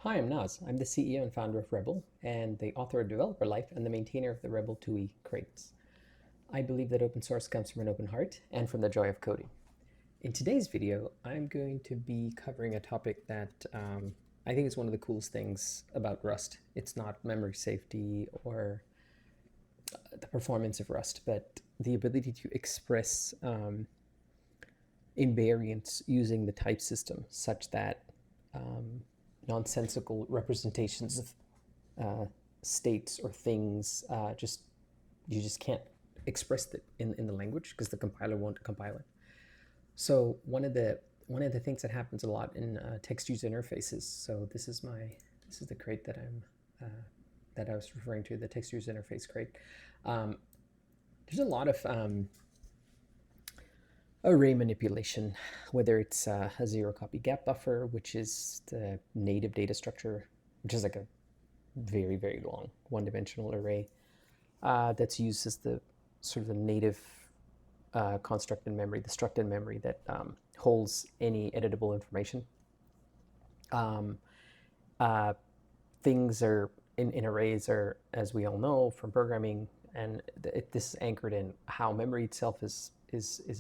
Hi, I'm Naz. I'm the CEO and founder of Rebel, and the author of Developer Life and the maintainer of the Rebel 2e crates. I believe that open source comes from an open heart and from the joy of coding. In today's video, I'm going to be covering a topic that I think is one of the coolest things about Rust. It's not memory safety or the performance of Rust, but the ability to express invariants using the type system such that nonsensical representations of states or things you just can't express it in the language because the compiler won't compile it. So one of the things that happens a lot in text user interfaces. So this is the crate that I was referring to, the text user interface crate. There's a lot of array manipulation, whether it's a zero copy gap buffer, which is the native data structure, which is like a very, very long one-dimensional array that's used as the sort of the native construct in memory, the struct in memory that holds any editable information. Things are in arrays are, as we all know from programming, and this is anchored in how memory itself is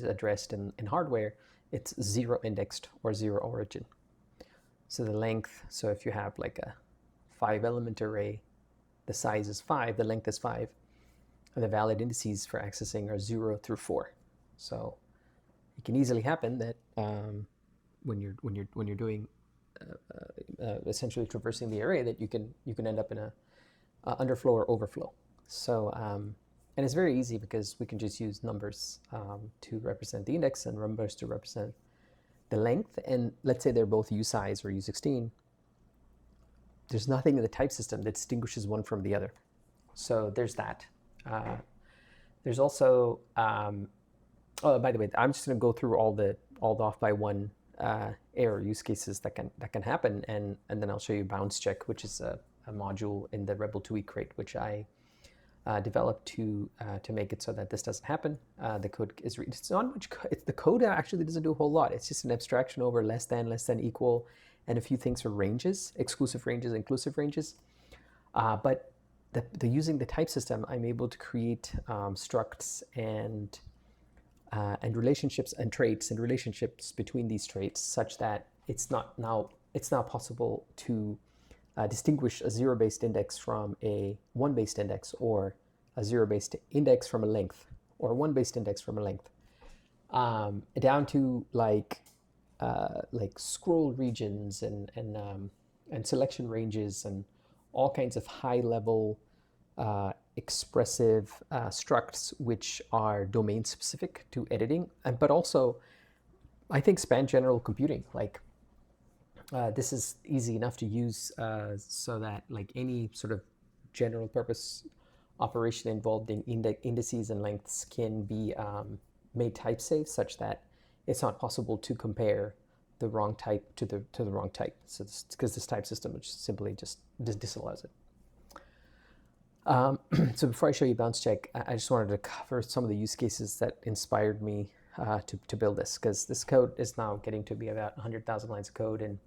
addressed in hardware. It's zero indexed or zero origin. So the length, so if you have like a 5-element array, the size is 5, the length is 5, and the valid indices for accessing are 0 through 4. So it can easily happen that when you're doing essentially traversing the array, that you can end up in a underflow or overflow. So and it's very easy because we can just use numbers to represent the index and numbers to represent the length. And let's say they're both usize or u16. There's nothing in the type system that distinguishes one from the other. So there's that. There's also, oh, by the way, I'm just going to go through all the off by one error use cases that can happen, and then I'll show you BoundsCheck, which is a module in the Rebel 2e crate, which I developed to make it so that this doesn't happen. The code is it's not much. The code actually doesn't do a whole lot. It's just an abstraction over less than, equal, and a few things for ranges, exclusive ranges, inclusive ranges. But using the type system, I'm able to create structs and relationships and traits and relationships between these traits, such that it's now possible to distinguish a zero-based index from a one-based index, or a zero-based index from a length, or a one-based index from a length, down to like scroll regions and selection ranges and all kinds of high-level expressive structs which are domain specific to editing, but also I think span general computing. Like this is easy enough to use so that like any sort of general purpose operation involved in indices and lengths can be made type safe, such that it's not possible to compare the wrong type to the wrong type. So because this type system just simply just disallows it. So before I show you BoundsCheck, I just wanted to cover some of the use cases that inspired me to build this, because this code is now getting to be about 100,000 lines of code, and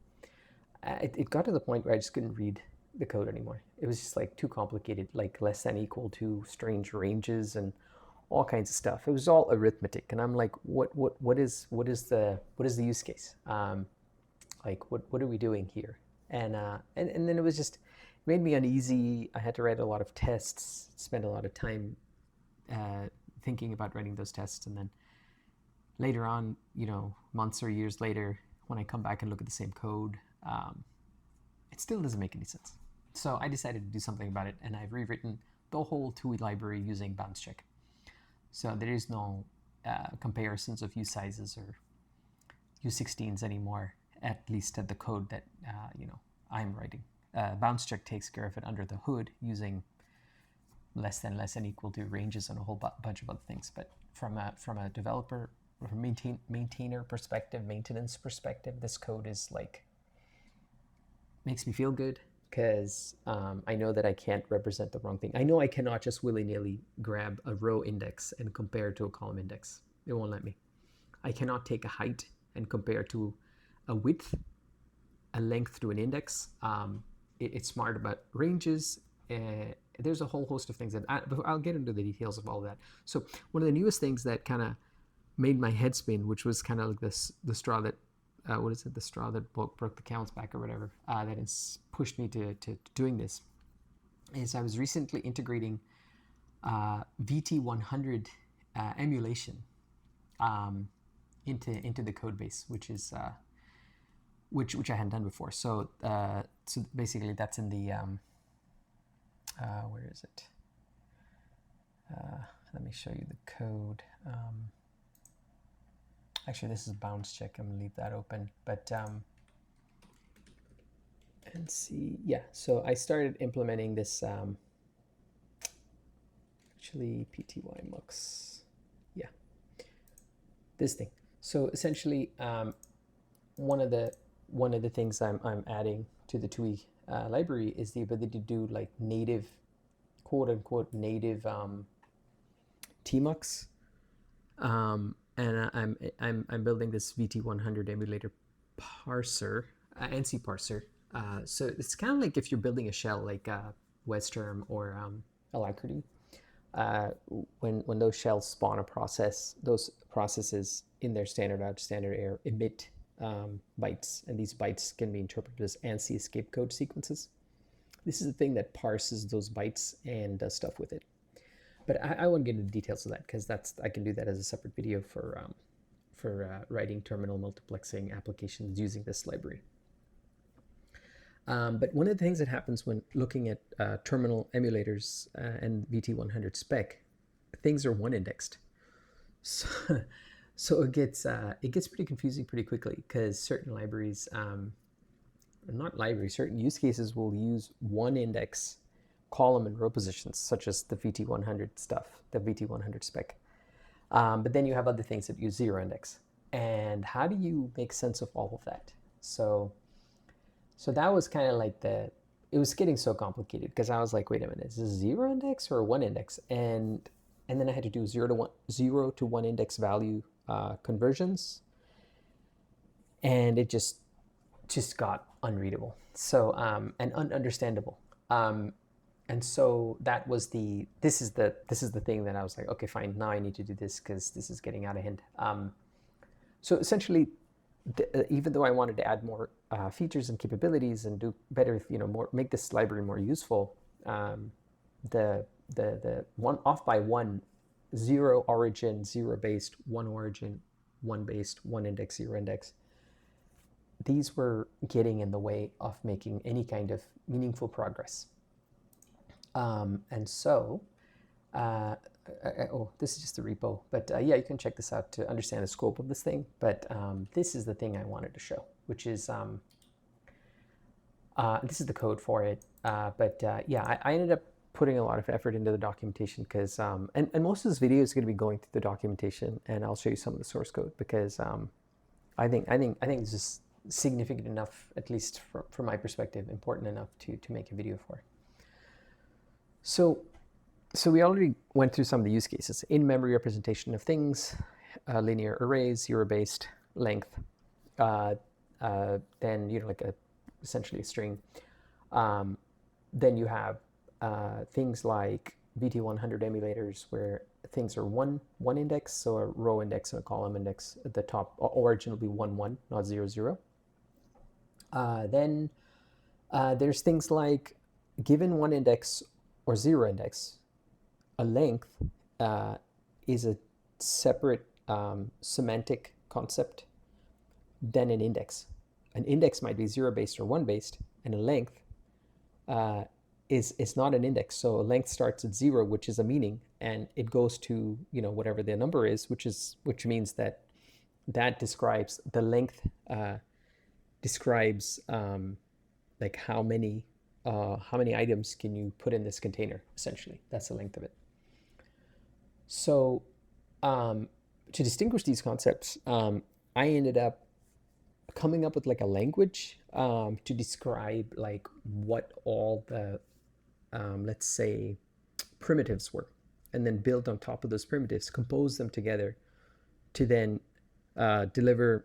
it got to the point where I just couldn't read the code anymore. It was just like too complicated, like less than equal to strange ranges and all kinds of stuff. It was all arithmetic, and I'm like, what is the use case? Like what are we doing here? And then it was just made me uneasy. I had to write a lot of tests, spend a lot of time thinking about writing those tests, and then later on, months or years later, when I come back and look at the same code, it still doesn't make any sense. So I decided to do something about it, and I've rewritten the whole 2e library using BoundsCheck. So there is no comparisons of usizes or u16s anymore, at least at the code that I'm writing. BoundsCheck takes care of it under the hood using less than equal to ranges and a whole bunch of other things. But from a developer or maintainer perspective, maintenance perspective, this code is like makes me feel good, because I know that I can't represent the wrong thing. I know I cannot just willy-nilly grab a row index and compare to a column index. It won't let me. I cannot take a height and compare to a width a length to an index. It's smart about ranges. There's a whole host of things that I'll get into the details of all of that. So one of the newest things that kind of made my head spin, which was kind of like the straw that what is it? The straw that broke the camel's back or whatever. That has pushed me to doing this. Is I was recently integrating VT100 emulation into the code base, which is which I hadn't done before. So so basically that's in the where is it? Let me show you the code. Actually, this is BoundsCheck. I'm gonna leave that open, but and see, yeah. So I started implementing this. Actually, PTY mux, yeah, this thing. So essentially, one of the things I'm adding to the TUI library is the ability to do like native, quote unquote native tmux. And I'm building this VT100 emulator parser, ANSI parser. So it's kind of like if you're building a shell like Westerm or Alacrity. When those shells spawn a process, those processes in their standard out, standard error emit bytes, and these bytes can be interpreted as ANSI escape code sequences. This is the thing that parses those bytes and does stuff with it. But I won't get into the details of that because I can do that as a separate video for writing terminal multiplexing applications using this library. But one of the things that happens when looking at terminal emulators and VT100 spec, things are one indexed. So it gets pretty confusing pretty quickly because certain libraries, certain use cases will use one index column and row positions, such as the VT100 stuff, the VT100 spec. But then you have other things that use zero index. And how do you make sense of all of that? So that was kind of like it was getting so complicated because I was like, wait a minute, is this zero index or one index? And then I had to do zero to one index value conversions. And it just got unreadable. So, and ununderstandable. And so that was this is the thing that I was like, okay, fine, now I need to do this because this is getting out of hand. So essentially, even though I wanted to add more features and capabilities and do better, make this library more useful, the one off by one, zero origin, zero based, one origin, one based, one index, zero index, these were getting in the way of making any kind of meaningful progress. And so, this is just a repo, but yeah, you can check this out to understand the scope of this thing. But this is the thing I wanted to show, which is this is the code for it. Yeah, I ended up putting a lot of effort into the documentation because, and most of this video is going to be going through the documentation, and I'll show you some of the source code because I think this is significant enough, at least from my perspective, important enough to make a video for. So we already went through some of the use cases: in-memory representation of things, linear arrays, zero-based, length, then like essentially a string. Then you have things like VT100 emulators where things are one index, so a row index and a column index at the top. Origin will be 1 1, not 0 0. Then there's things like given one index or zero index, a length is a separate semantic concept than an index. An index might be zero-based or one-based, and a length is not an index. So a length starts at 0, which is a meaning, and it goes to whatever the number is, which means that describes the length describes like how many items can you put in this container, essentially. That's the length of it. So to distinguish these concepts, I ended up coming up with like a language to describe like what all the, let's say, primitives were, and then build on top of those primitives, compose them together to then deliver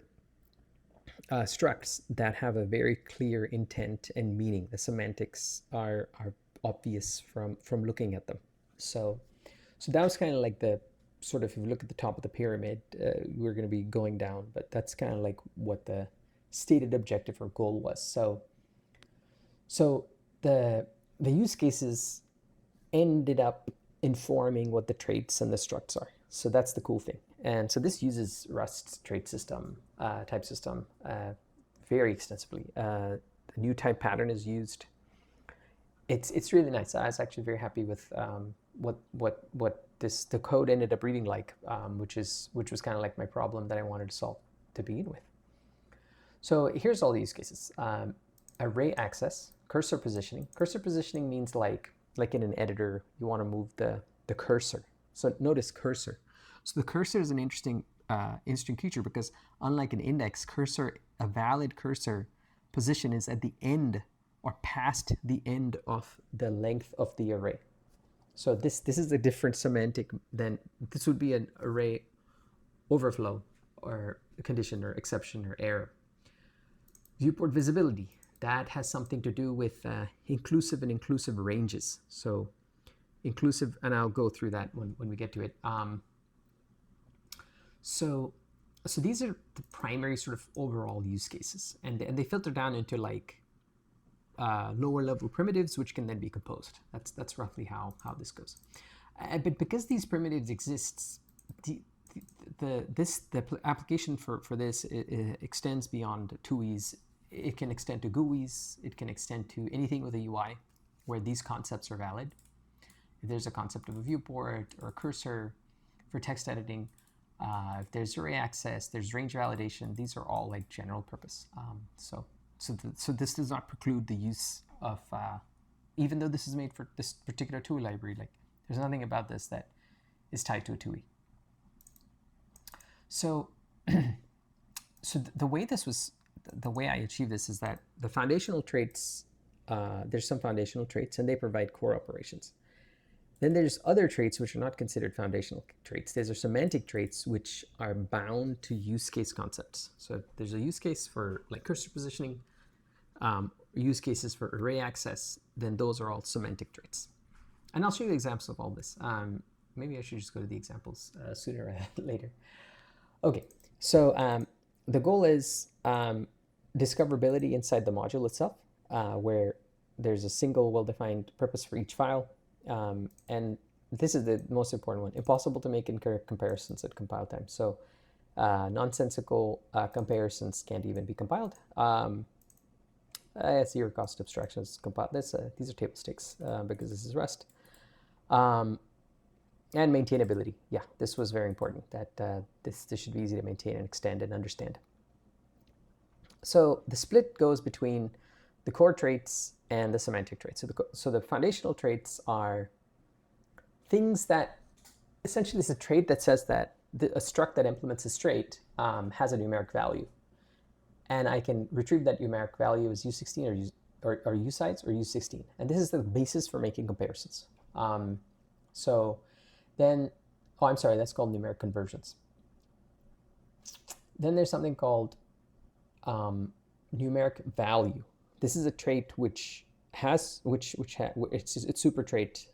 structs that have a very clear intent and meaning. The semantics are obvious from looking at them. So that was kind of like the sort of, if you look at the top of the pyramid, we're going to be going down, but that's kind of like what the stated objective or goal was. So the use cases ended up informing what the traits and the structs are. So that's the cool thing. And so this uses Rust's trait system, type system, very extensively. The newtype pattern is used. It's really nice. I was actually very happy with what the code ended up reading like, which was kind of like my problem that I wanted to solve to begin with. So here's all the use cases. Array access, cursor positioning. Cursor positioning means like in an editor, you want to move the cursor. So notice cursor. So the cursor is an interesting feature because unlike an index, a valid cursor position is at the end or past the end of the length of the array. So this is a different semantic than this would be an array overflow or condition or exception or error. Viewport visibility, that has something to do with inclusive and inclusive ranges. So inclusive, and I'll go through that when we get to it. So these are the primary sort of overall use cases, and they filter down into like lower level primitives, which can then be composed. That's roughly how this goes. But because these primitives exist, the application for this extends beyond TUIs. It can extend to GUIs. It can extend to anything with a UI where these concepts are valid. If there's a concept of a viewport or a cursor for text editing, if there's array access, there's range validation. These are all like general purpose. So this does not preclude the use of, even though this is made for this particular TUI library, like there's nothing about this that is tied to a TUI. So the way I achieve this is that the foundational traits, there's some foundational traits and they provide core operations. Then there's other traits which are not considered foundational traits. These are semantic traits which are bound to use case concepts. So if there's a use case for like cursor positioning, use cases for array access, then those are all semantic traits. And I'll show you examples of all this. Maybe I should just go to the examples sooner rather than later. Okay, so the goal is discoverability inside the module itself, where there's a single well-defined purpose for each file. And this is the most important one. Impossible to make incorrect comparisons at compile time. So nonsensical comparisons can't even be compiled. Zero cost abstractions compile this. These are table stakes because this is Rust. And maintainability. Yeah, this was very important. That this should be easy to maintain and extend and understand. So the split goes between the core traits and the semantic traits. So the foundational traits are things that essentially is a trait that says that a struct that implements a trait has a numeric value. And I can retrieve that numeric value as U16 or usize or U16. And this is the basis for making comparisons. So then, oh, I'm sorry, that's called numeric conversions. Then there's something called numeric value. This is a trait which has, its super trait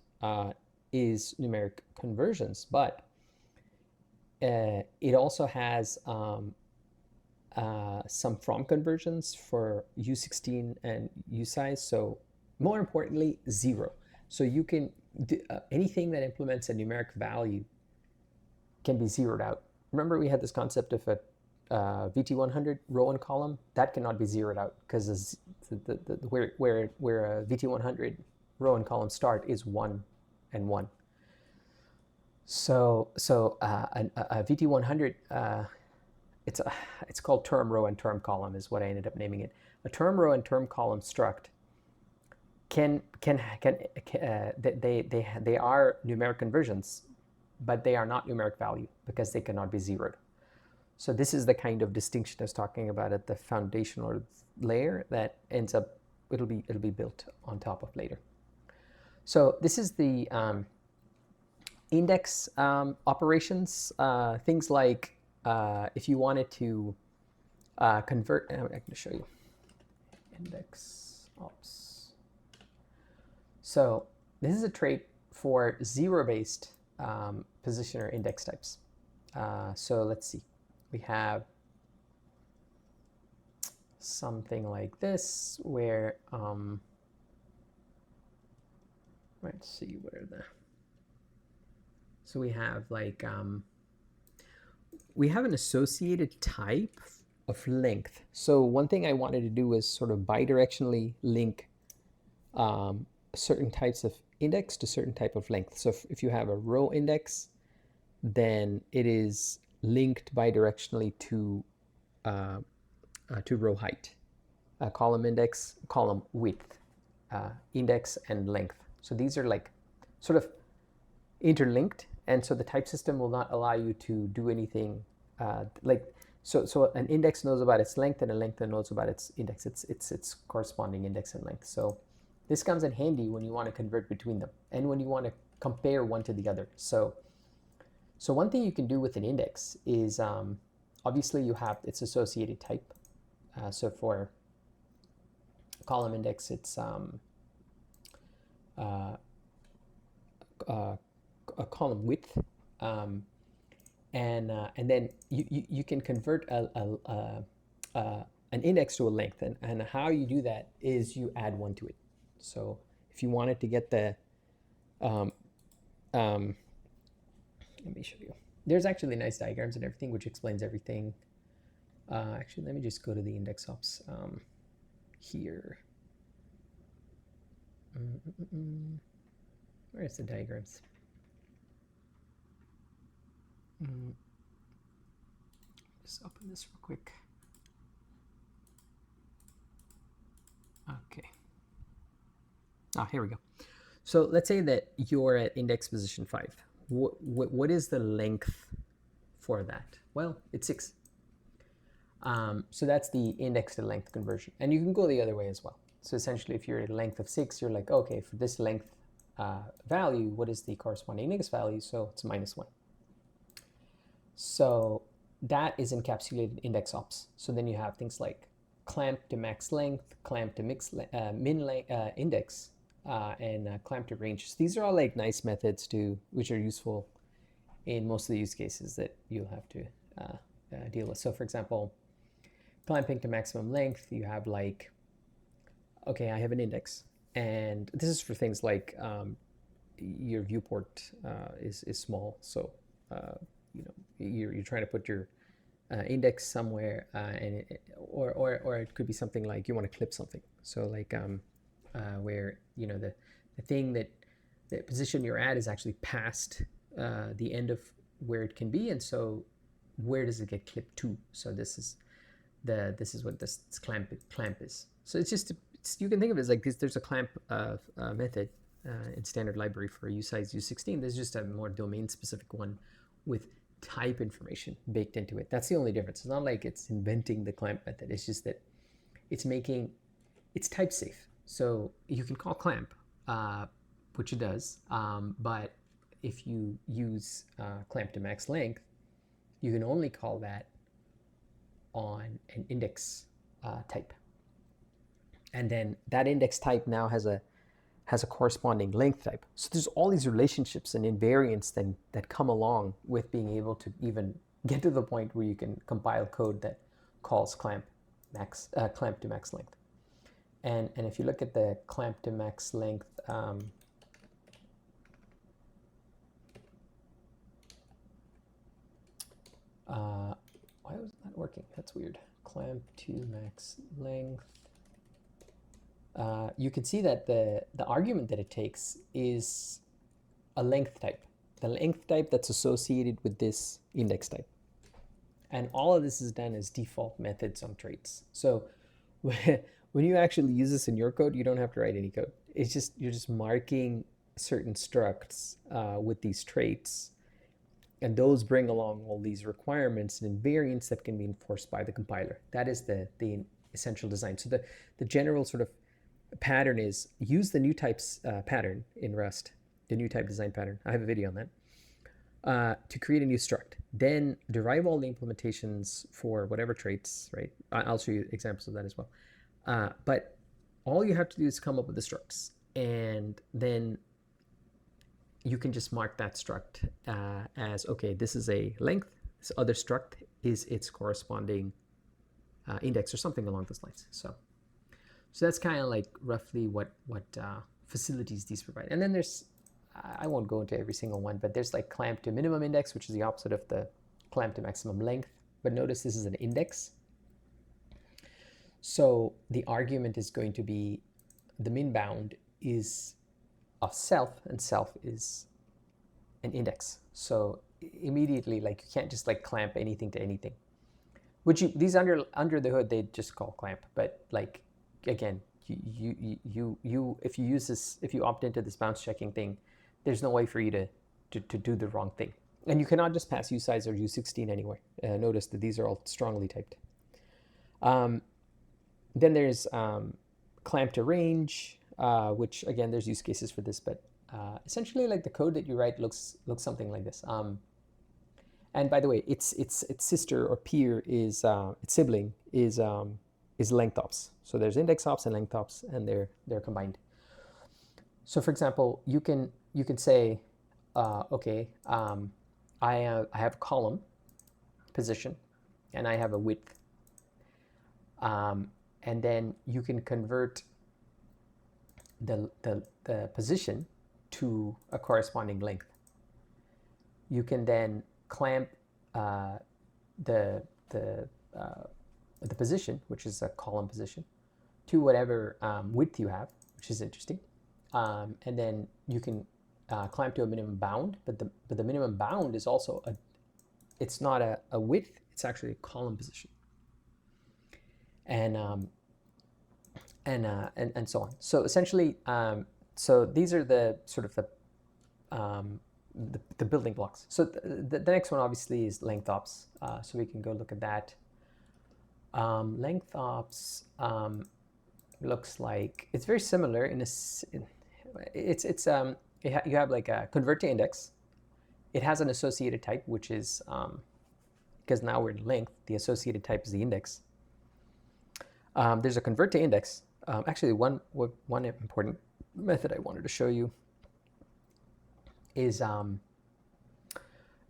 is numeric conversions, but it also has some from conversions for U16 and usize. So more importantly, 0. So you can, anything that implements a numeric value can be zeroed out. Remember we had this concept of a VT100 row and column? That cannot be zeroed out because where a VT100 row and column start is 1 and 1. So a VT100, it's called term row and term column is what I ended up naming it. A term row and term column struct they are numeric conversions, but they are not numeric value because they cannot be zeroed. So this is the kind of distinction I was talking about at the foundational layer that ends up, it'll be built on top of later. So this is the index operations, things like if you wanted to convert, I'm going to show you IndexOps. So this is a trait for zero-based position or index types. So let's see. We have something like this where, let's see where so we have like, we have an associated type of length. So one thing I wanted to do was sort of bidirectionally link certain types of index to certain type of length. So if you have a row index, then it is linked bidirectionally to row height, column index, column width, index, and length. So these are like sort of interlinked, and so the type system will not allow you to do anything so an index knows about its length, and a length knows about its index, its corresponding index and length. So this comes in handy when you want to convert between them and when you want to compare one to the other. So one thing you can do with an index is obviously you have its associated type. So for column index, it's a column width, and then you can convert an index to a length, and how you do that is you add one to it. So if you wanted to get the let me show you. There's actually nice diagrams and everything which explains everything. Actually, let me just go to the IndexOps here. Where's the diagrams? Just open this real quick. Okay. Here we go. So let's say that you're at index position 5. What is the length for that? Well, it's 6. So that's the index to length conversion. And you can go the other way as well. So essentially, if you're at a length of 6, you're like, okay, for this length value, what is the corresponding index value? So it's -1. So that is encapsulated IndexOps. So then you have things like clamp to max length, clamp to min index, and clamp to range. So these are all like nice methods which are useful in most of the use cases that you'll have to deal with. So for example, clamping to maximum length, you have like, okay, I have an index, and this is for things like your viewport is small, so you're trying to put your index somewhere, or it could be something like you want to clip something. So like where the thing that the position you're at is actually past the end of where it can be, and so where does it get clipped to? So this is what this clamp is. So you can think of it as like this. There's a clamp method in standard library for usize U16. There's just a more domain specific one with type information baked into it. That's the only difference. It's not like it's inventing the clamp method. It's just that it's type safe. So you can call clamp, which it does, but if you use clamp to max length, you can only call that on an index type. And then that index type now has a corresponding length type. So there's all these relationships and invariants that come along with being able to even get to the point where you can compile code that calls clamp to max length. And if you look at the clamp to max length, why was that working? That's weird. Clamp to max length. You can see that the argument that it takes is a length type. The length type that's associated with this index type. And all of this is done as default methods on traits. So when you actually use this in your code, you don't have to write any code. It's just you're just marking certain structs with these traits, and those bring along all these requirements and invariants that can be enforced by the compiler. That is the essential design. So the general sort of pattern is use the newtypes pattern in Rust, the newtype design pattern. I have a video on that. to create a new struct. Then derive all the implementations for whatever traits, right? I'll show you examples of that as well. But all you have to do is come up with the structs, and then you can just mark that struct as, okay, this is a length, this other struct is its corresponding index or something along those lines. So that's kind of like roughly what facilities these provide. And then there's, I won't go into every single one, but there's like clamp to minimum index, which is the opposite of the clamp to maximum length. But notice this is an index. So the argument is going to be, the min bound is of self, and self is an index. So immediately, like, you can't just like clamp anything to anything. Which these under the hood they just call clamp, but like, again, you if you use this, if you opt into this bounds checking thing, there's no way for you to do the wrong thing. And you cannot just pass usize or u16 anywhere. Notice that these are all strongly typed. Then there's clamp to range, which again, there's use cases for this, but essentially like the code that you write looks something like this. And by the way, its sister or peer is its sibling is LengthOps. So there's IndexOps and LengthOps, and they're combined. So for example, you can say, okay, I have a column position, and I have a width, and then you can convert the position to a corresponding length. You can then clamp the position, which is a column position, to whatever width you have, which is interesting. And then you can clamp to a minimum bound, but the minimum bound is also it's not a width, it's actually a column position. And so on. So essentially, so these are the sort of the building blocks. So the next one obviously is LengthOps. So we can go look at that. LengthOps looks like it's very similar in you have like a convert to index. It has an associated type, which is because now we're in length, the associated type is the index. There's a convert to index. Actually, one important method I wanted to show you is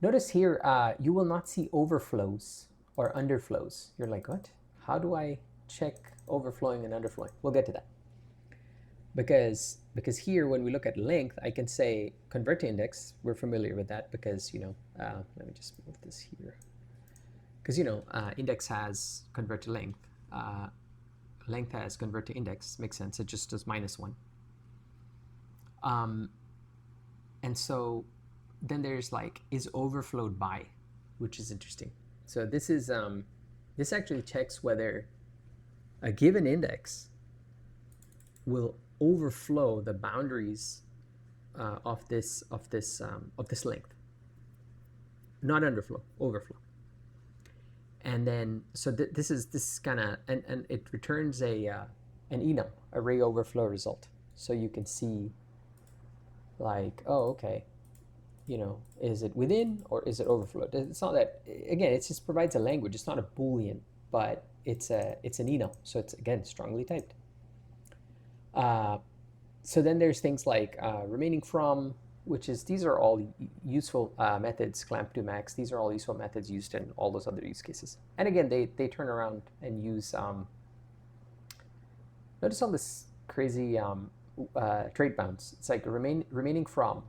notice here you will not see overflows or underflows. You're like, what? How do I check overflowing and underflowing? We'll get to that. Because here when we look at length, I can say convert to index. We're familiar with that because, you know, let me just move this here. Because, you know, index has convert to length. Length has convert to index. Makes sense. It just does -1. And so then there's like is overflowed by, which is interesting. So this is this actually checks whether a given index will overflow the boundaries of this length. Not underflow, overflow. And then so this is kind of and it returns an enum, array overflow result. So you can see like, oh, okay, you know, is it within or is it overflowed? It's not that, again, it just provides a language. It's not a Boolean, but it's an enum. So it's, again, strongly typed. So then there's things like remaining from, which is, these are all useful methods, clamp to max. These are all useful methods used in all those other use cases. And again, they turn around and use, notice all this crazy trait bounds. It's like remaining from,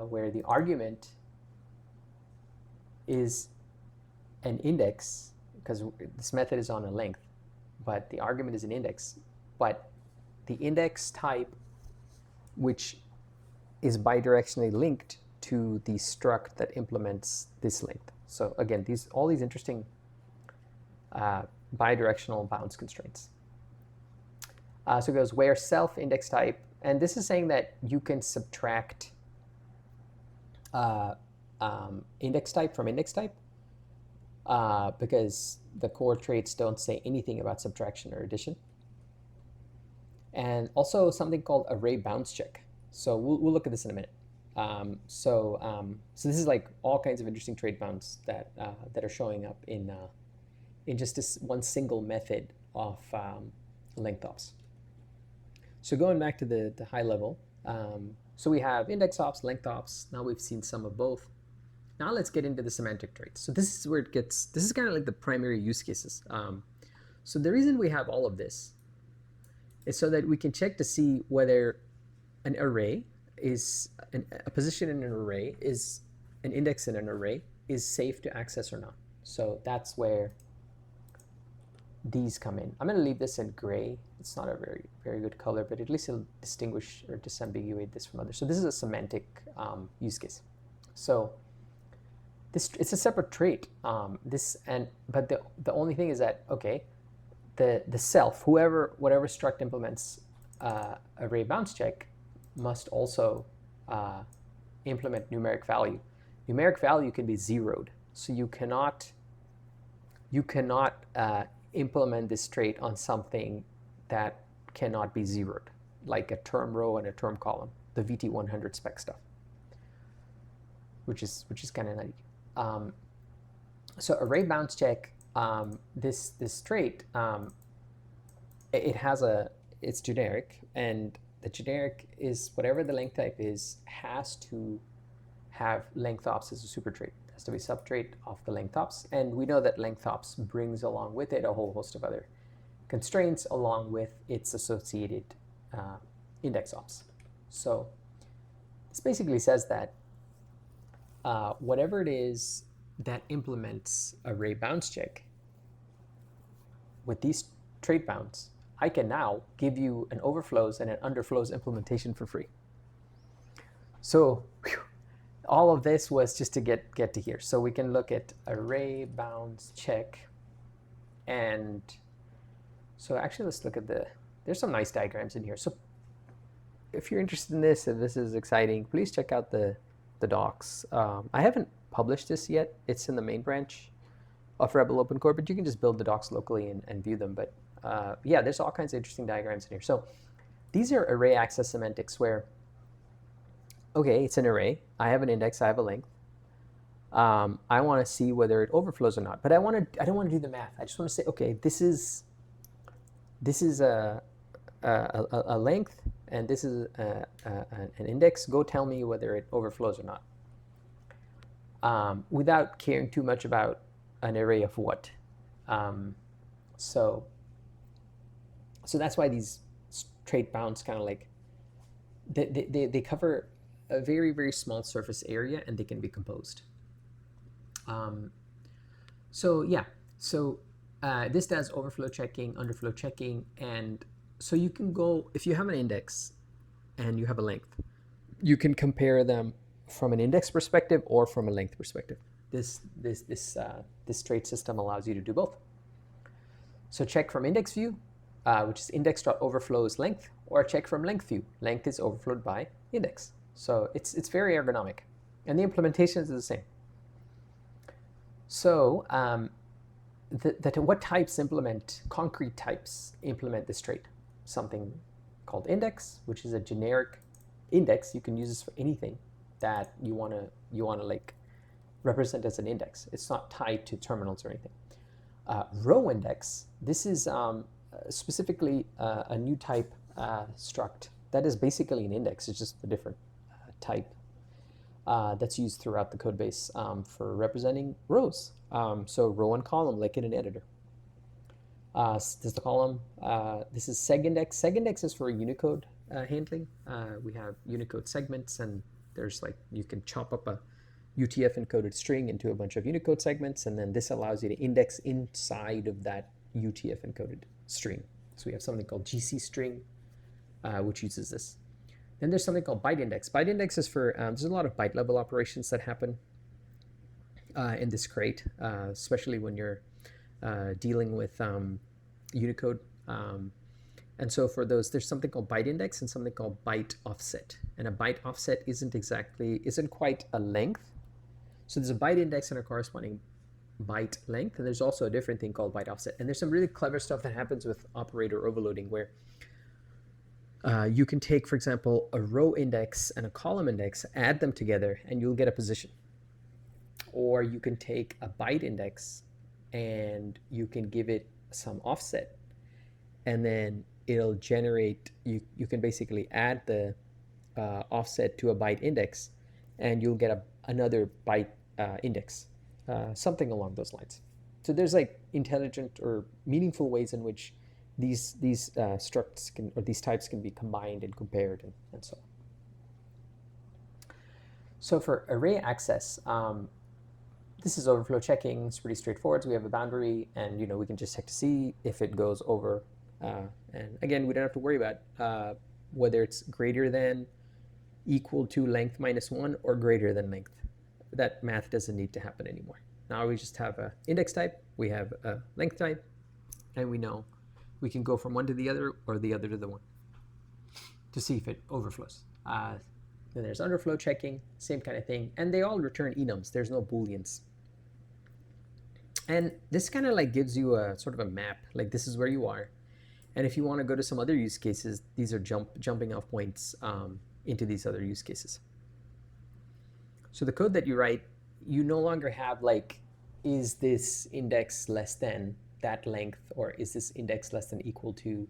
where the argument is an index, because this method is on a length, but the argument is an index, but the index type, which is bidirectionally linked to the struct that implements this length. So again, all these interesting bidirectional bounds constraints. So it goes where self index type, and this is saying that you can subtract index type from index type because the core traits don't say anything about subtraction or addition. And also something called ArrayBoundsCheck. So we'll look at this in a minute. So this is like all kinds of interesting trait bounds that that are showing up in just this one single method of LengthOps. So going back to the high level, so we have IndexOps, LengthOps. Now we've seen some of both. Now let's get into the semantic traits. So this is where it gets, this is kind of like the primary use cases. So the reason we have all of this is so that we can check to see whether an array is, a position in an array is, an index in an array is safe to access or not. So that's where these come in. I'm going to leave this in gray. It's not a very good color, but at least it'll distinguish or disambiguate this from others. So this is a semantic use case. So it's a separate trait. But the only thing is that, okay, the self, whatever struct implements ArrayBoundsCheck must also implement numeric value. Numeric value can be zeroed, so you cannot implement this trait on something that cannot be zeroed, like a term row and a term column, the VT100 spec stuff, which is kind of nutty. So ArrayBoundsCheck, this trait, it's generic, and the generic is whatever the length type is has to have LengthOps as a super trait. It has to be subtrait of the LengthOps, and we know that LengthOps brings along with it a whole host of other constraints along with its associated IndexOps. So this basically says that whatever it is that implements ArrayBoundsCheck with these trait bounds, I can now give you an overflows and an underflows implementation for free. So all of this was just to get to here. So we can look at ArrayBoundsCheck, and so actually let's look at there's some nice diagrams in here. So if you're interested in this, if this is exciting, please check out the docs. I haven't published this yet. It's in the main branch of Rebel Open Core, but you can just build the docs locally and view them. But yeah, there's all kinds of interesting diagrams in here. So these are array access semantics where, okay, it's an array. I have an index, I have a length. I want to see whether it overflows or not. But I don't want to do the math. I just want to say, okay, this is a length, and this is an index. Go tell me whether it overflows or not, without caring too much about an array of what. So that's why these trait bounds kind of like, they cover a very small surface area, and they can be composed. So yeah, so this does overflow checking, underflow checking, and so you can go, if you have an index and you have a length, you can compare them from an index perspective or from a length perspective. This trait system allows you to do both. So check from index view, which is index.overflows length, or check from length view. Length is overflowed by index. So it's very ergonomic, and the implementation is the same. So what types implement, concrete types implement this trait? Something called index, which is a generic index. You can use this for anything that you wanna like represent as an index. It's not tied to terminals or anything. Row index, this is specifically a new type struct that is basically an index. It's just a different type that's used throughout the code base for representing rows. So row and column, like in an editor. This is the column. This is segindex. Segindex is for Unicode handling. We have Unicode segments, and there's like, you can chop up a UTF encoded string into a bunch of Unicode segments, and then this allows you to index inside of that UTF encoded string. So we have something called GC string, which uses this. Then there's something called byte index. Byte index is for, there's a lot of byte level operations that happen in this crate, especially when you're dealing with Unicode. And so for those, there's something called byte index and something called byte offset. And a byte offset isn't quite a length. So there's a byte index and a corresponding byte length, and there's also a different thing called byte offset. And there's some really clever stuff that happens with operator overloading, where You can take, for example, a row index and a column index, add them together, and you'll get a position. Or you can take a byte index and you can give it some offset, and then it'll generate, you can basically add the offset to a byte index, and you'll get another byte index, something along those lines. So there's like intelligent or meaningful ways in which these structs can, or these types can be combined and compared and so on. So for array access, this is overflow checking. It's pretty straightforward. So we have a boundary, and we can just check to see if it goes over. And again, we don't have to worry about whether it's greater than, equal to length minus 1, or greater than length. That math doesn't need to happen anymore. Now we just have an index type, we have a length type, and we know we can go from one to the other or the other to the one to see if it overflows. Then there's underflow checking, same kind of thing, and they all return enums. There's no booleans. And this kind of like gives you a sort of a map, like this is where you are. And if you want to go to some other use cases, these are jumping off points into these other use cases. So the code that you write, you no longer have like, is this index less than that length, or is this index less than equal to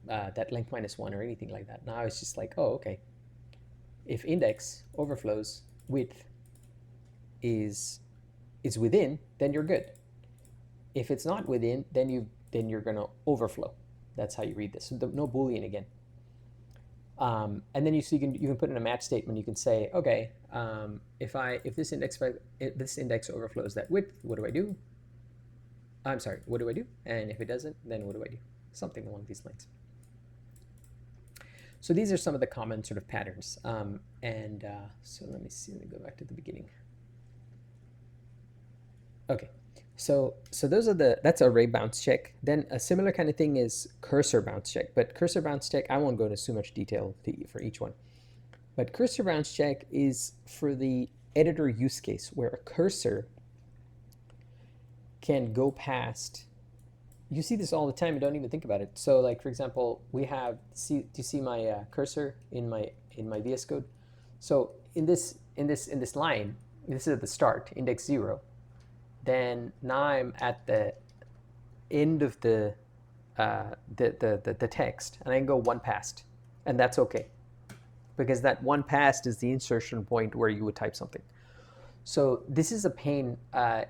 that length minus 1, or anything like that. Now it's just like, oh, okay. If index overflows, width is within, then you're good. If it's not within, then you're gonna overflow. That's how you read this. So no Boolean again. And then you can put in a match statement. You can say, okay, if this index overflows that width, what do I do? I'm sorry, what do I do? And if it doesn't, then what do I do? Something along these lines. So these are some of the common sort of patterns. So let me see. Let me go back to the beginning. Okay. So those are that's ArrayBoundsCheck. Then a similar kind of thing is CursorBoundsCheck. But CursorBoundsCheck, I won't go into too much detail for each one. But CursorBoundsCheck is for the editor use case, where a cursor can go past. You see this all the time and don't even think about it. So like, for example, we have, do you see my cursor in my VS Code? So in this line, this is at the start, index 0. Then now I'm at the end of the text, and I can go one past, and that's okay, because that one past is the insertion point where you would type something. So this is a pain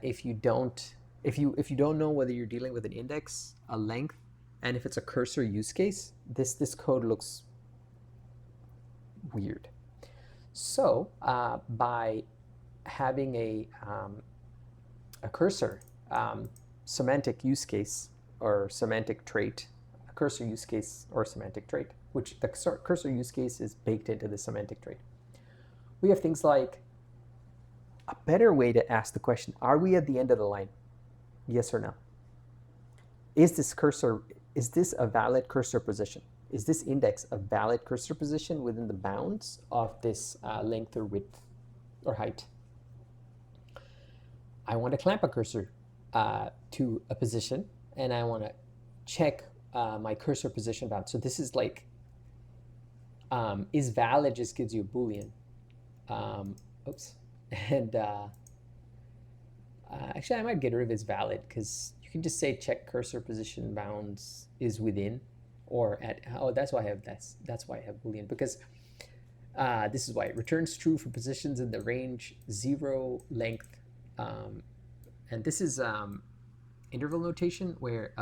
if you don't know whether you're dealing with an index, a length, and if it's a cursor use case. This code looks weird. So by having a cursor semantic use case or semantic trait, a cursor use case or semantic trait, which the cursor use case is baked into the semantic trait. We have things like a better way to ask the question, are we at the end of the line? Yes or no? Is this a valid cursor position? Is this index a valid cursor position within the bounds of this length or width or height? I want to clamp a cursor to a position, and I want to check my cursor position bound. So this is like, is valid just gives you a Boolean. Oops. And actually, I might get rid of is valid, because you can just say check cursor position bounds is within, or at, oh, that's why I have that's why I have Boolean, because this is why it returns true for positions in the range 0 length. And this is interval notation, where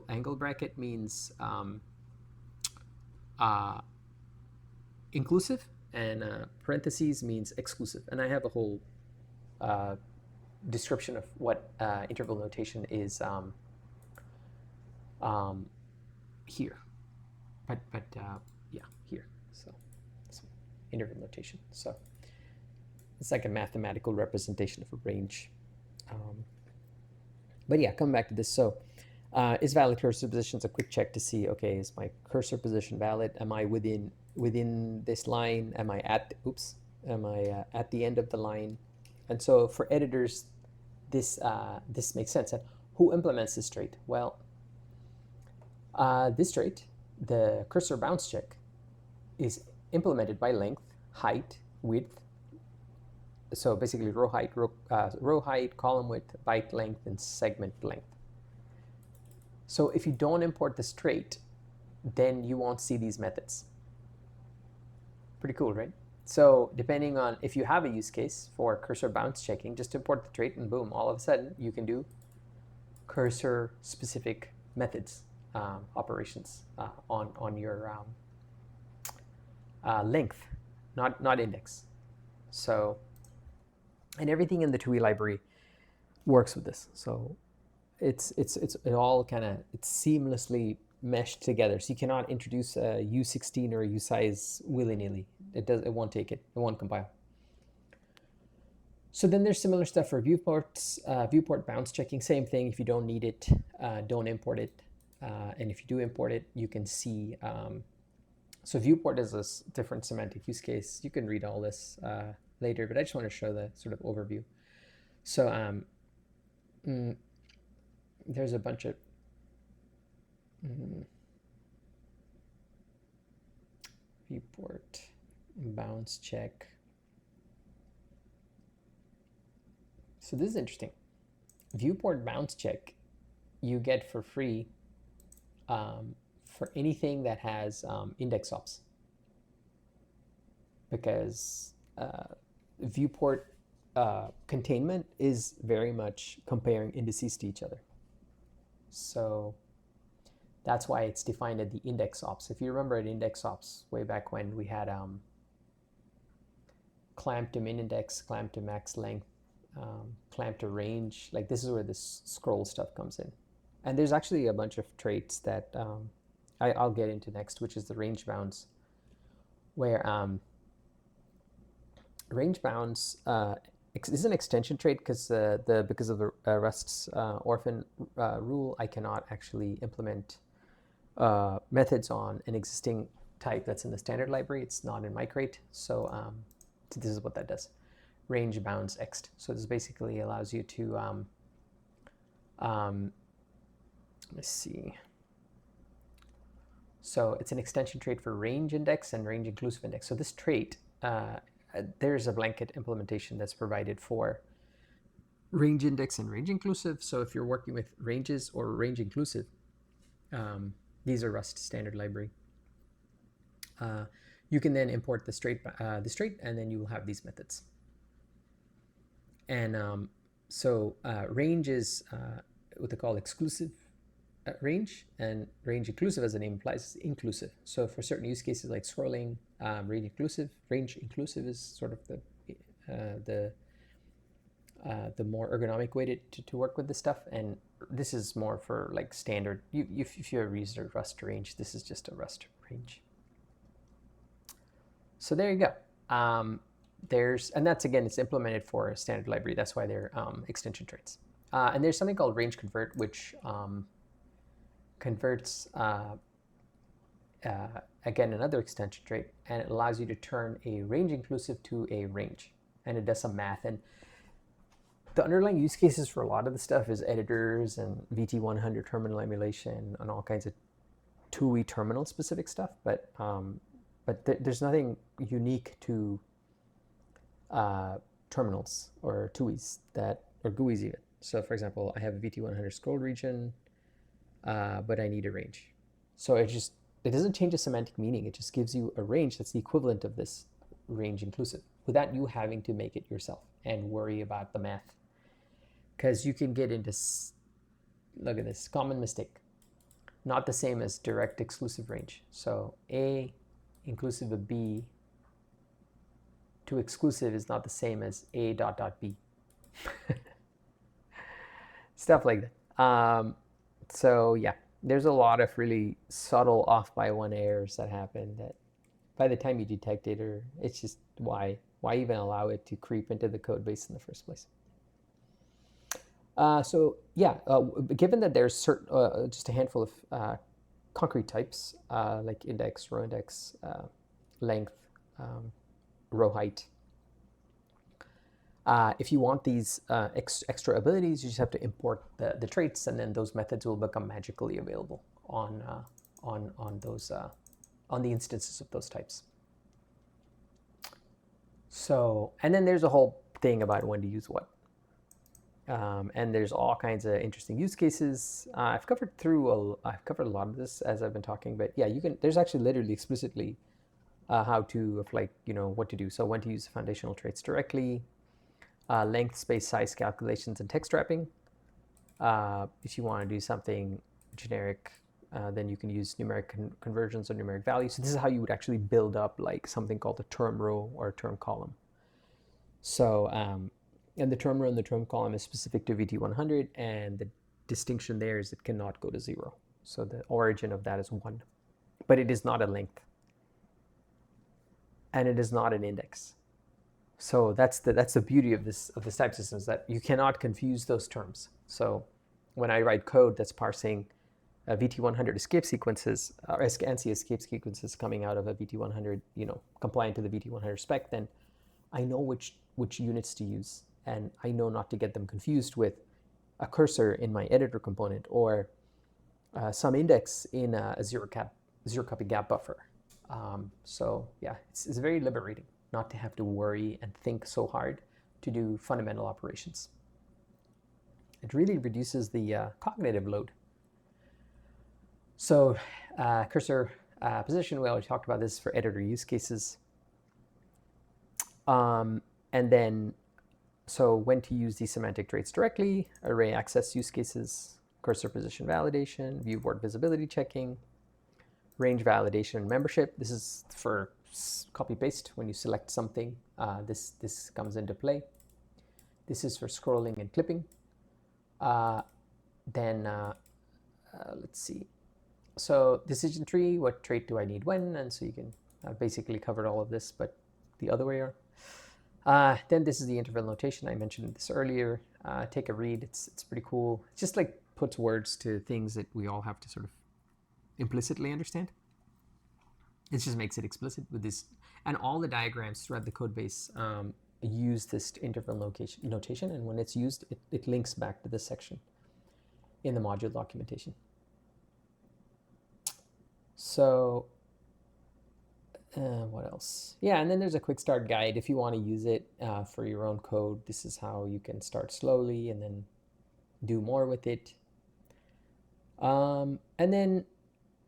angle bracket means inclusive, and parentheses means exclusive. And I have a whole description of what interval notation is here. But yeah, here. So interval notation. So it's like a mathematical representation of a range. But yeah, coming back to this. So is valid cursor position? A quick check to see, okay, is my cursor position valid? Am I within this line? Am I at at the end of the line? And so for editors, this makes sense. And who implements this trait? Well, this trait the CursorBoundsCheck is implemented by length, height, width. So basically row height, column width, byte length, and segment length. So if you don't import this trait, then you won't see these methods. Pretty cool, right? So depending on if you have a use case for cursor bounds checking, just import the trait and boom, all of a sudden you can do cursor specific methods, operations on your length, not index. So, and everything in the TUI library works with this. So it all kind of, it's seamlessly meshed together. So you cannot introduce a U16 or a usize willy-nilly. It won't take it. It won't compile. So then there's similar stuff for viewports, viewport bounds checking. Same thing. If you don't need it, don't import it. And if you do import it, you can see. So viewport is a different semantic use case. You can read all this later, but I just want to show the sort of overview. So there's a bunch of viewport bounds check. So this is interesting. Viewport bounds check you get for free for anything that has IndexOps, because viewport containment is very much comparing indices to each other. So that's why it's defined at the IndexOps. If you remember at IndexOps, way back when we had clamp to min index, clamp to max length, clamp to range, like this is where this scroll stuff comes in. And there's actually a bunch of traits that I'll get into next, which is the range bounds, where range bounds is an extension trait because of the Rust's orphan rule. I cannot actually implement methods on an existing type that's in the standard library. It's not in my crate, so this is what that does. RangeBoundsExt. So this basically allows you to let's see. So it's an extension trait for range index and range inclusive index. So this trait, there's a blanket implementation that's provided for range index and range inclusive. So if you're working with ranges or range inclusive, these are Rust standard library. You can then import the trait, and then you will have these methods. And so range is what they call exclusive range, and range inclusive, as the name implies, is inclusive. So for certain use cases like scrolling, range inclusive is sort of the more ergonomic way to work with this stuff. And this is more for like standard. If you ever used a Rust range, this is just a Rust range. So there you go. And that's, again, it's implemented for a standard library. That's why they're extension traits. And there's something called RangeConvert, which converts, again, another extension trait, and it allows you to turn a range inclusive to a range, and it does some math. And the underlying use cases for a lot of the stuff is editors and VT100 terminal emulation and all kinds of TUI terminal specific stuff, but there's nothing unique to terminals or TUIs or GUIs even. So for example, I have a VT100 scroll region, but I need a range. So it doesn't change the semantic meaning. It just gives you a range that's the equivalent of this range inclusive without you having to make it yourself and worry about the math. Because you can get into, look at this, common mistake. Not the same as direct exclusive range. So A inclusive of B to exclusive is not the same as A ... B. Stuff like that. So yeah, there's a lot of really subtle off by one errors that happen that by the time you detect it, or it's just why even allow it to creep into the code base in the first place. So yeah, given that there's just a handful of concrete types like index, row index, length, row height. If you want these extra abilities, you just have to import the traits, and then those methods will become magically available on on those on the instances of those types. So, and then there's a whole thing about when to use what. And there's all kinds of interesting use cases. I've covered a lot of this as I've been talking, but yeah, there's actually literally explicitly how to, like, what to do. So when to use foundational traits directly, length, space, size calculations, and text wrapping. If you want to do something generic, then you can use numeric conversions or numeric values. So this is how you would actually build up like something called a term row or a term column. So, and the term row and the term column is specific to VT100, and the distinction there is it cannot go to 0. So the origin of that is 1, but it is not a length, and it is not an index. So that's the beauty of this type system, is that you cannot confuse those terms. So when I write code that's parsing VT100 escape sequences, or ANSI escape sequences coming out of a VT100, compliant to the VT100 spec, then I know which units to use, and I know not to get them confused with a cursor in my editor component or some index in a zero copy gap buffer. So yeah, it's very liberating not to have to worry and think so hard to do fundamental operations. It really reduces the cognitive load. So cursor position, we already talked about this for editor use cases. And then, so when to use these semantic traits directly, array access use cases, cursor position validation, viewport visibility checking, range validation and membership. This is for copy paste. When you select something, this comes into play. This is for scrolling and clipping. Let's see. So decision tree, what trait do I need when? And so you can basically covered all of this, but the other way are. Then this is the interval notation. I mentioned this earlier. Take a read. It's pretty cool. It just like puts words to things that we all have to sort of implicitly understand. It just makes it explicit with this, and all the diagrams throughout the code base use this interval notation, and when it's used, it links back to this section in the module documentation. So what else? Yeah, and then there's a quick start guide if you want to use it for your own code. This is how you can start slowly and then do more with it. And then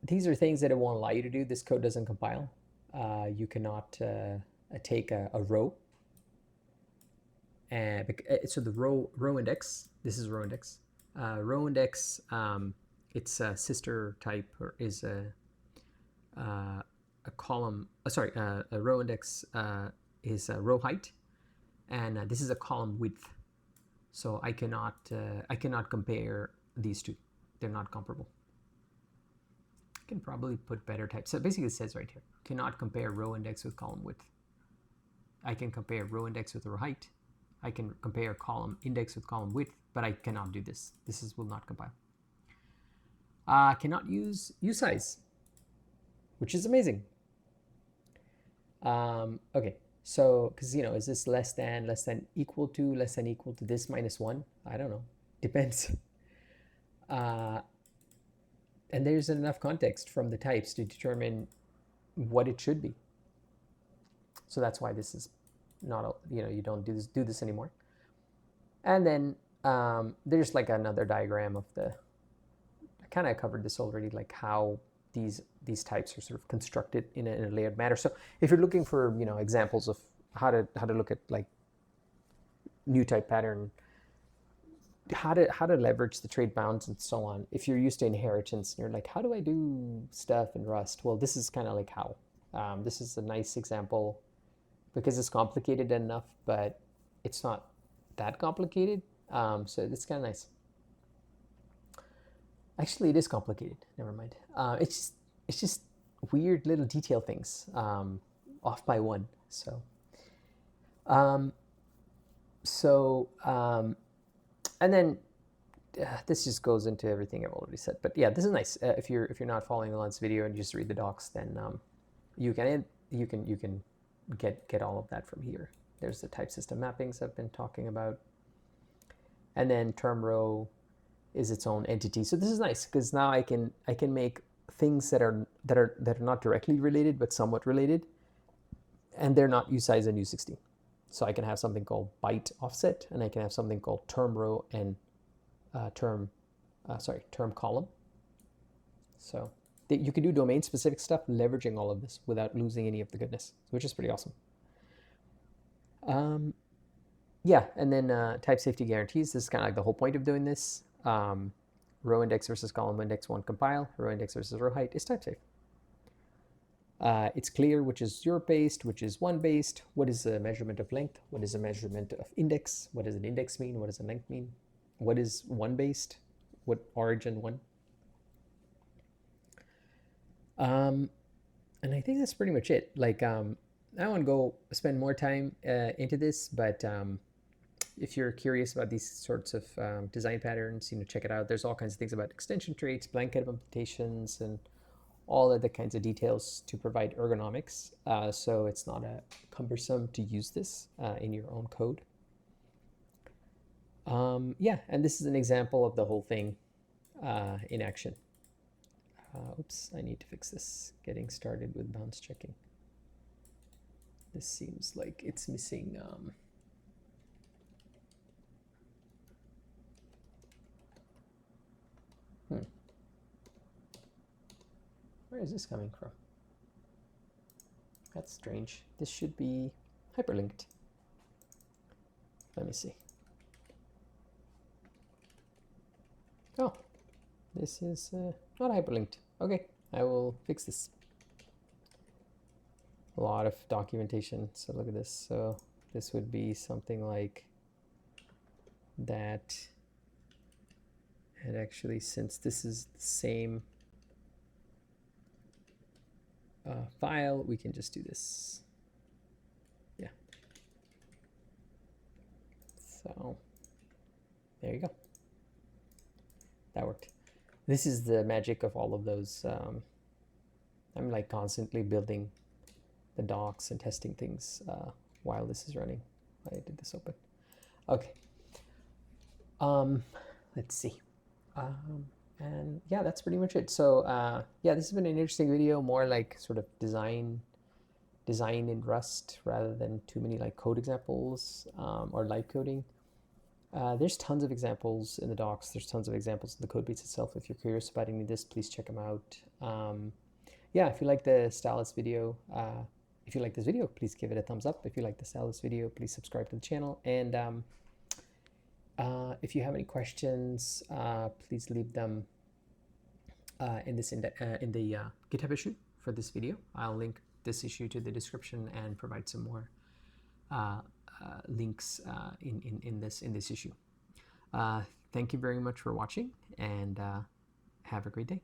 these are things that it won't allow you to do. This code doesn't compile. You cannot take a row. So the row index, this is row index. Row index, its sister type is a column. A row index is a row height, and this is a column width. So I cannot compare these two. They're not comparable. I can probably put better types. So basically it says right here, cannot compare row index with column width. I can compare row index with row height. I can compare column index with column width, but I cannot do this. This will not compile. Cannot use usize, which is amazing. Okay, so because is this less than, equal to, less than equal to this minus 1? I don't know. Depends. And there's enough context from the types to determine what it should be. So that's why this is not, you don't do this anymore. And then there's like another diagram of I kind of covered this already, like how these types are sort of constructed in a layered manner. So if you're looking for examples of how to look at like new type pattern, how to leverage the trait bounds and so on. If you're used to inheritance and you're like, how do I do stuff in Rust? Well, this is kind of like how. This is a nice example because it's complicated enough, but it's not that complicated. So it's kind of nice. Actually, it is complicated. Never mind. It's just weird little detail things off by one. So, and then this just goes into everything I've already said. But yeah, this is nice. If you're not following along this video and you just read the docs, then you can get all of that from here. There's the type system mappings I've been talking about, and then term row is its own entity. So this is nice because now I can make things that are not directly related but somewhat related, and they're not usize and u16. So I can have something called byte offset, and I can have something called term row and term column. So you can do domain specific stuff leveraging all of this without losing any of the goodness, which is pretty awesome. Yeah, and then type safety guarantees. This is kind of like the whole point of doing this. Row index versus column index 1 compile, row index versus row height is type safe. It's clear which is 0 based, which is 1 based. What is a measurement of length? What is a measurement of index? What does an index mean? What does a length mean? What is 1 based? What origin 1? And I think that's pretty much it. Like, I don't want to go spend more time into this, but if you're curious about these sorts of design patterns, check it out. There's all kinds of things about extension traits, blanket implementations, and all of the kinds of details to provide ergonomics. So it's not cumbersome to use this in your own code. Yeah, and this is an example of the whole thing in action. Oops, I need to fix this. Getting started with bounds checking. This seems like it's missing. Where is this coming from? That's strange. This should be hyperlinked. Let me see. Oh, this is not hyperlinked. Okay, I will fix this. A lot of documentation. So look at this. So this would be something like that. And actually, since this is the same file, we can just do this. Yeah. So there you go. That worked. This is the magic of all of those. I'm like constantly building the docs and testing things while this is running. I did this open. Okay. Let's see. And yeah, that's pretty much it. So yeah, this has been an interesting video, more like sort of design in Rust rather than too many like code examples or live coding. There's tons of examples in the docs. There's tons of examples in the code base itself. If you're curious about any of this, please check them out. Yeah, if you like the stylus video, if you like this video, please give it a thumbs up. If you like the stylus video, please subscribe to the channel. And if you have any questions, please leave them in the GitHub issue for this video. I'll link this issue to the description and provide some more links in this issue. Thank you very much for watching, and have a great day.